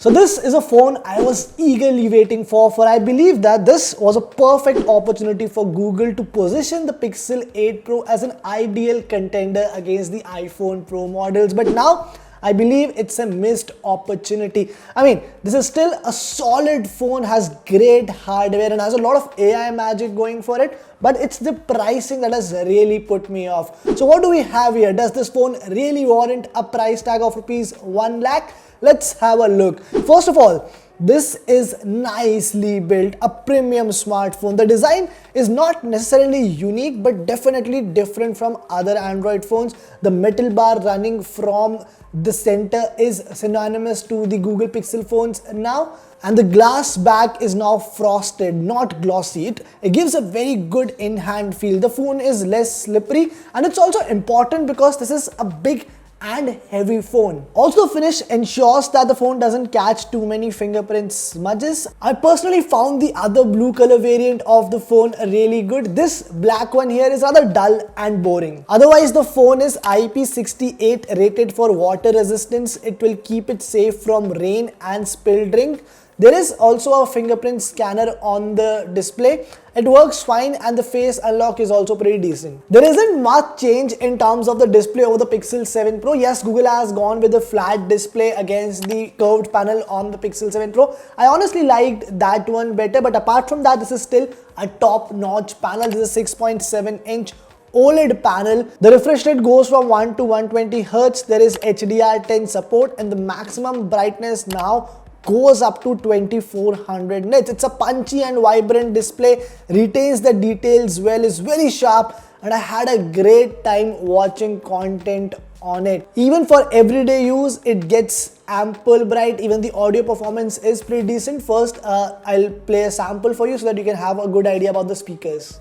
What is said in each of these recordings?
So this is a phone I was eagerly waiting for I believe that this was a perfect opportunity for Google to position the Pixel 8 Pro as an ideal contender against the iPhone Pro models. But now I believe it's a missed opportunity. I mean, this is still a solid phone, has great hardware and has a lot of AI magic going for it, but it's the pricing that has really put me off. So what do we have here? Does this phone really warrant a price tag of rupees 1 lakh? Let's have a look. First of all, this is nicely built, a premium smartphone. The design is not necessarily unique, but definitely different from other Android phones. The metal bar running from the center is synonymous to the Google Pixel phones now. And the glass back is now frosted, not glossy. It gives a very good in-hand feel. The phone is less slippery, and it's also important because this is a big and heavy phone. Also, the finish ensures that the phone doesn't catch too many fingerprint smudges. I personally found the other blue color variant of the phone really good. This black one here is rather dull and boring. Otherwise, the phone is IP68 rated for water resistance. It will keep it safe from rain and spilled drink. There is also a fingerprint scanner on the display. It works fine and the face unlock is also pretty decent. There isn't much change in terms of the display over the Pixel 7 Pro. Yes, Google has gone with a flat display against the curved panel on the Pixel 7 Pro. I honestly liked that one better, but apart from that, this is still a top-notch panel. This is a 6.7-inch OLED panel. The refresh rate goes from 1 to 120 Hz. There is HDR10 support and the maximum brightness now goes up to 2400 nits. It's a punchy and vibrant display, retains the details well, is very sharp, and I had a great time watching content on it. Even for everyday use, it gets ample bright. Even the audio performance is pretty decent. First, I'll play a sample for you so that you can have a good idea about the speakers.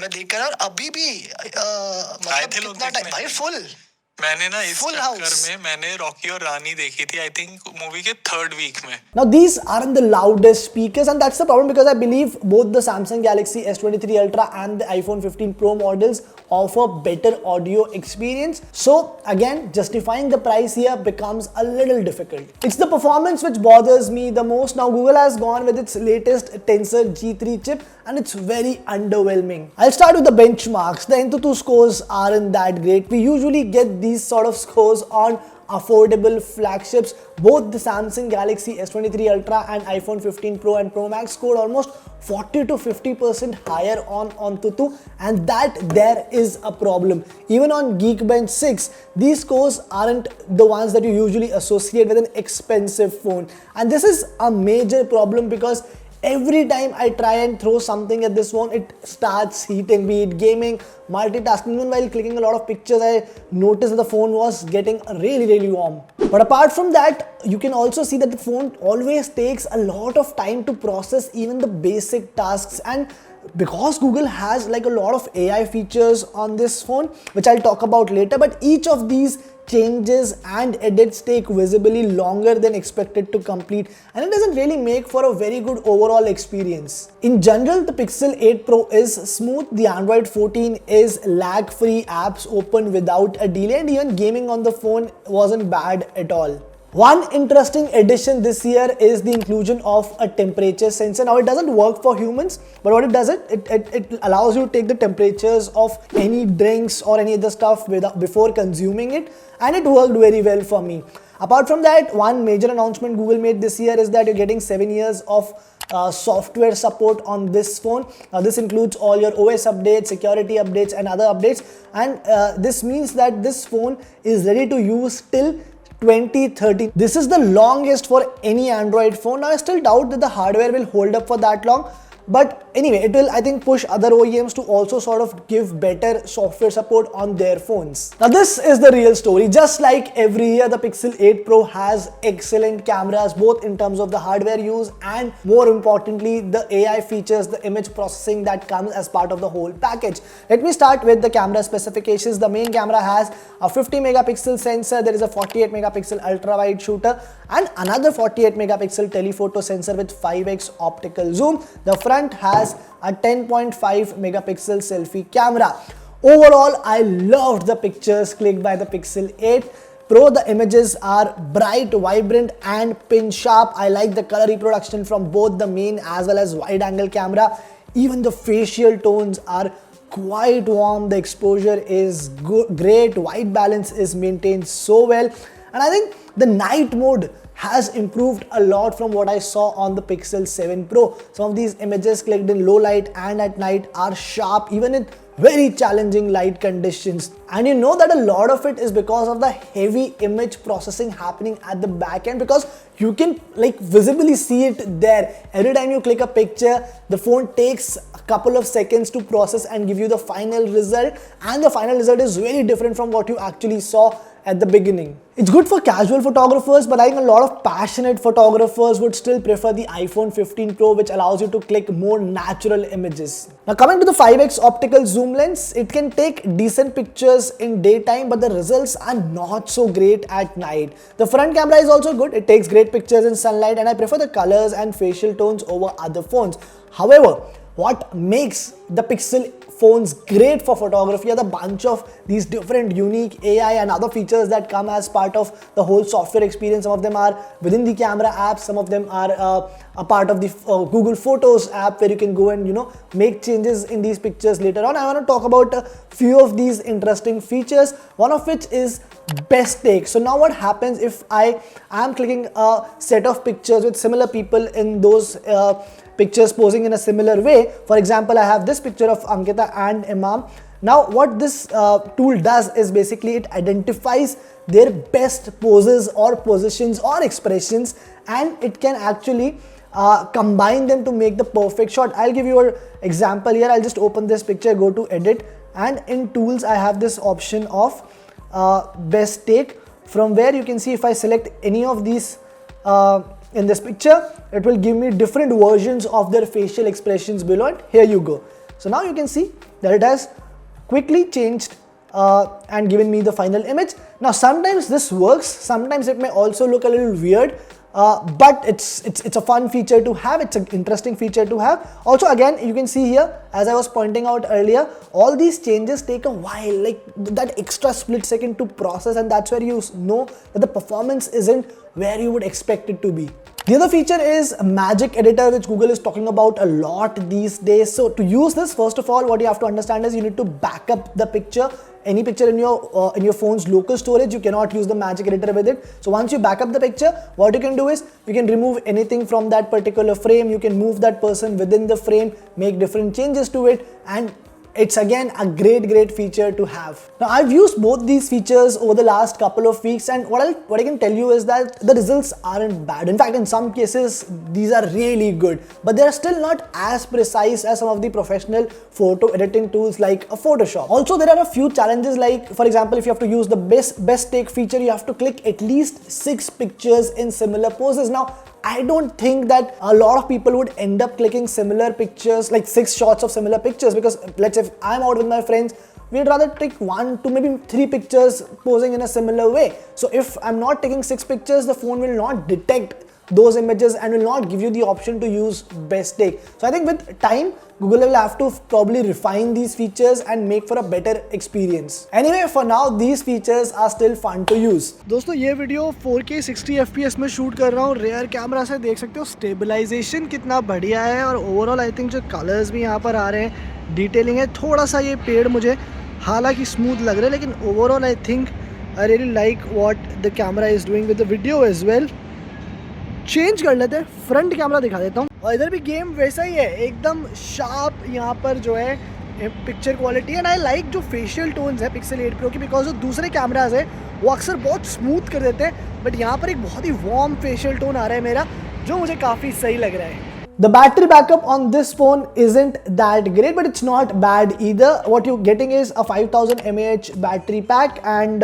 मैं देख कर अभी भी मतलब कितना time भाई full मैंने ना इस चक्कर में मैंने रॉकी और रानी देखी थी आई थिंक मूवी के 3rd वीक में. Now these aren't the loudest speakers, and that's the problem because I believe both the Samsung Galaxy S23 Ultra and the iPhone 15 Pro models offer better audio experience. So again, justifying the price here becomes a little difficult. It's the performance which bothers me the most. Now Google has gone with its latest Tensor G3 chip and it's very underwhelming. I'll start with the benchmarks. The Antutu scores aren't that great. We usually get these sort of scores on affordable flagships. Both the Samsung Galaxy S23 Ultra and iPhone 15 Pro and Pro Max scored almost 40 to 50% higher on Antutu, and that there is a problem. Even on Geekbench 6, these scores aren't the ones that you usually associate with an expensive phone, and this is a major problem because every time I try and throw something at this phone, it starts heating, be it gaming, multitasking. Even while clicking a lot of pictures, I noticed that the phone was getting really warm. But apart from that, you can also see that the phone always takes a lot of time to process even the basic tasks. And because Google has like a lot of AI features on this phone, which I'll talk about later, but each of these changes and edits take visibly longer than expected to complete, and it doesn't really make for a very good overall experience. In general, the Pixel 8 Pro is smooth, the Android 14 is lag-free, apps open without a delay, and even gaming on the phone wasn't bad at all. One interesting addition this year is the inclusion of a temperature sensor. Now it doesn't work for humans, but what it does, it allows you to take the temperatures of any drinks or any other stuff before consuming it, and it worked very well for me. Apart from that, one major announcement Google made this year is that you're getting 7 years of software support on this phone. This includes all your OS updates, security updates and other updates, and this means that this phone is ready to use till 2030. This is the longest for any Android phone. Now I still doubt that the hardware will hold up for that long, but anyway, it will, I think, push other OEMs to also sort of give better software support on their phones. Now this is the real story. Just like every year, the Pixel 8 Pro has excellent cameras, both in terms of the hardware use and more importantly, the AI features, the image processing that comes as part of the whole package. Let me start with the camera specifications. The main camera has a 50 megapixel sensor. There is a 48 megapixel ultra wide shooter and another 48 megapixel telephoto sensor with 5x optical zoom. The front front has a 10.5 megapixel selfie camera. Overall, I loved the pictures clicked by the Pixel 8 Pro. The images are bright, vibrant and pin sharp. I like the color reproduction from both the main as well as wide angle camera. Even the facial tones are quite warm. The exposure is great. White balance is maintained so well. And I think the night mode has improved a lot from what I saw on the Pixel 7 Pro. Some of these images clicked in low light and at night are sharp, even in very challenging light conditions. And you know that a lot of it is because of the heavy image processing happening at the back end, because you can like visibly see it there. Every time you click a picture, the phone takes a couple of seconds to process and give you the final result, and the final result is very different from what you actually saw at the beginning. It's good for casual photographers, but I think a lot of passionate photographers would still prefer the iPhone 15 Pro, which allows you to click more natural images. Now coming to the 5x optical zoom lens, it can take decent pictures in daytime, but the results are not so great at night. The front camera is also good. It takes great pictures in sunlight, and I prefer the colors and facial tones over other phones. However, what makes the Pixel phones great for photography are the bunch of these different unique AI and other features that come as part of the whole software experience. Some of them are within the camera app, some of them are a part of the Google Photos app, where you can go and make changes in these pictures later on. I want to talk about a few of these interesting features, one of which is best take. So now what happens if I am clicking a set of pictures with similar people in those pictures posing in a similar way. For example, I have this picture of Ankita and Imam. Now what this tool does is basically it identifies their best poses or positions or expressions, and it can actually combine them to make the perfect shot. I'll give you an example here. I'll just open this picture, go to edit, and in tools I have this option of best take, from where you can see if I select any of these in this picture, it will give me different versions of their facial expressions below it. Here you go. So now you can see that it has quickly changed and given me the final image. Now sometimes this works, sometimes it may also look a little weird, but it's a fun feature to have. It's an interesting feature to have. Also, again, you can see here, as I was pointing out earlier, all these changes take a while, like that extra split second to process, and that's where you know that the performance isn't where you would expect it to be. The other feature is Magic Editor, which Google is talking about a lot these days. So to use this, first of all, what you have to understand is you need to back up the picture. Any picture in your phone's local storage, you cannot use the Magic Editor with it. So once you back up the picture, what you can do is you can remove anything from that particular frame. You can move that person within the frame, make different changes to it, and it's again a great feature to have. Now I've used both these features over the last couple of weeks, and what I can tell you is that the results aren't bad. In fact, in some cases these are really good, but they are still not as precise as some of the professional photo editing tools like a Photoshop. Also, there are a few challenges, like for example, if you have to use the best take feature, you have to click at least 6 pictures in similar poses. Now I don't think that a lot of people would end up clicking similar pictures, like 6 shots of similar pictures, because let's say if I'm out with my friends, we'd rather take 1 to maybe 3 pictures posing in a similar way. So if I'm not taking 6 pictures, the phone will not detect those images and will not give you the option to use best take. So I think with time, Google will have to probably refine these features and make for a better experience. Anyway, for now, these features are still fun to use. दोस्तों ये video 4K 60 FPS में shoot कर रहा हूँ rare camera से. देख सकते हो स्टेबलाइजेशन कितना बढ़िया है, और ओवरऑल आई थिंक जो कलर्स भी यहाँ पर आ रहे हैं, डिटेलिंग है. थोड़ा सा ये पेड़ मुझे हालांकि स्मूथ लग रहा है, लेकिन overall I think I really like what the camera is doing with the video as well. Change कर लेते हैं, फ्रंट कैमरा दिखा देता हूँ. और इधर भी गेम वैसा ही है, एकदम शार्प यहाँ पर जो है picture quality. And I like जो फेशियल टोन्स है पिक्सल 8 प्रो की, बिकॉज जो दूसरे कैमराज है वो अक्सर बहुत स्मूथ कर देते हैं, बट यहाँ पर एक बहुत ही वार्म फेशियल टोन आ रहा है मेरा, जो मुझे काफ़ी सही लग रहा है. The battery backup on this phone isn't that great, but it's not bad either. What you're getting is a 5000 mAh battery pack, and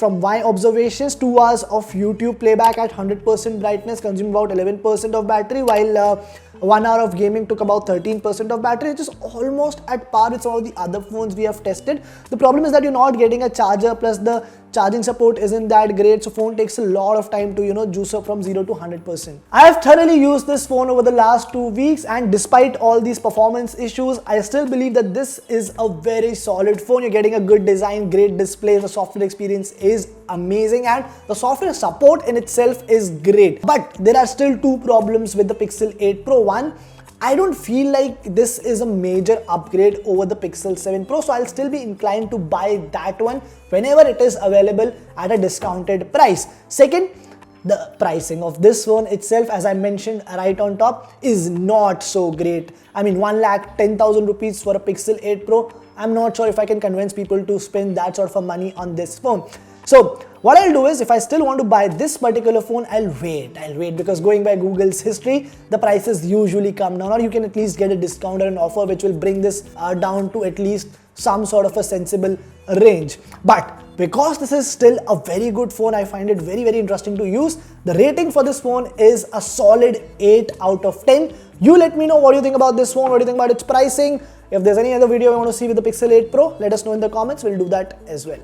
from my observations, 2 hours of YouTube playback at 100% brightness consumed about 11% of battery, while 1 hour of gaming took about 13% of battery, which is almost at par with some of the other phones we have tested. The problem is that you're not getting a charger, plus the charging support isn't that great, so phone takes a lot of time to juice up from 0 to 100%. I have thoroughly used this phone over the last 2 weeks, and despite all these performance issues, I still believe that this is a very solid phone. You're getting a good design, great display, the software experience is amazing, and the software support in itself is great. But there are still two problems with the Pixel 8 Pro. One, I don't feel like this is a major upgrade over the Pixel 7 Pro, so I'll still be inclined to buy that one whenever it is available at a discounted price. Second, the pricing of this phone itself, as I mentioned right on top, is not so great. I mean, 1,10,000 rupees for a Pixel 8 Pro. I'm not sure if I can convince people to spend that sort of money on this phone. So what I'll do is, if I still want to buy this particular phone, I'll wait because going by Google's history, the prices usually come down, or you can at least get a discount or an offer which will bring this down to at least some sort of a sensible range. But because this is still a very good phone, I find it very, very interesting to use. The rating for this phone is a solid 8 out of 10. You let me know what you think about this phone, what do you think about its pricing. If there's any other video you want to see with the Pixel 8 Pro, let us know in the comments. We'll do that as well.